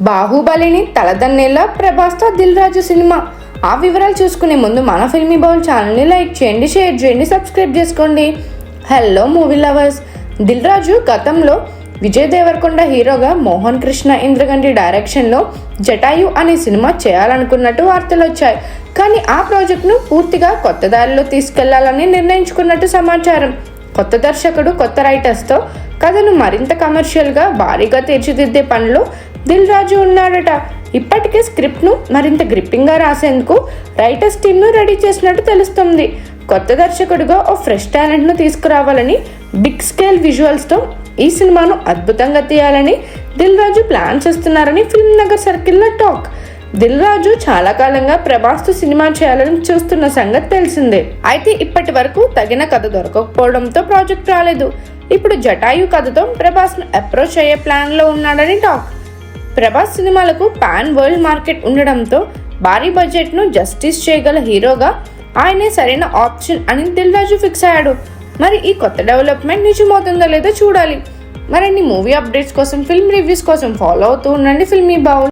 బాహుబలిని తలదన్నేలా ప్రభాస్తో Dil Raju cinema. ఆ వివరాలు చూసుకునే ముందు మన ఫిల్మీ బౌల్ ఛానల్ని లైక్ చేయండి, షేర్ చేయండి, సబ్స్క్రైబ్ చేసుకోండి. Hello movie lovers. Dil Raju గతంలో విజయ్ దేవరకొండ హీరోగా మోహన్ కృష్ణ ఇంద్రగంటి డైరెక్షన్లో జటాయు అనే సినిమా చేయాలనుకున్నట్టు వార్తలు వచ్చాయి. కానీ ఆ ప్రాజెక్ట్ను పూర్తిగా కొత్త దారిలో తీసుకెళ్లాలని నిర్ణయించుకున్నట్టు సమాచారం. కొత్త దర్శకుడు, కొత్త రైటర్స్తో కథను మరింత కమర్షియల్గా భారీగా తీర్చిదిద్దే పనిలో దిల్ రాజు ఉన్నాడట. ఇప్పటికే స్క్రిప్ట్ను మరింత గ్రిప్పింగ్గా రాసేందుకు రైటర్స్ టీమ్ను రెడీ చేసినట్టు తెలుస్తుంది. కొత్త దర్శకుడిగా ఓ ఫ్రెష్ టాలెంట్ను తీసుకురావాలని, బిగ్ స్కేల్ విజువల్స్తో ఈ సినిమాను అద్భుతంగా తీయాలని దిల్ రాజు ప్లాన్ చేస్తున్నారని ఫిల్మ్ నగర్ సర్కిల్లో టాక్. దిల్ రాజు చాలా కాలంగా ప్రభాస్తో సినిమా చేయాలని చూస్తున్న సంగతి తెలిసిందే. అయితే ఇప్పటి వరకు తగిన కథ దొరకకపోవడంతో ప్రాజెక్ట్ రాలేదు. ఇప్పుడు జటాయు కథతో ప్రభాస్ను అప్రోచ్ అయ్యే ప్లాన్లో ఉన్నాడని టాక్. ప్రభాస్ సినిమాలకు పాన్ వరల్డ్ మార్కెట్ ఉండడంతో భారీ బడ్జెట్ను జస్టిస్ చేయగల హీరోగా ఆయనే సరైన ఆప్షన్ అని దిల్ రాజు ఫిక్స్ అయ్యాడు. మరి ఈ కొత్త డెవలప్మెంట్ నిజమవుతుందో లేదో చూడాలి. మరిన్ని మూవీ అప్డేట్స్ కోసం, ఫిల్మ్ రివ్యూస్ కోసం ఫాలో అవుతూ ఉండండి ఫిల్మీ బౌల్.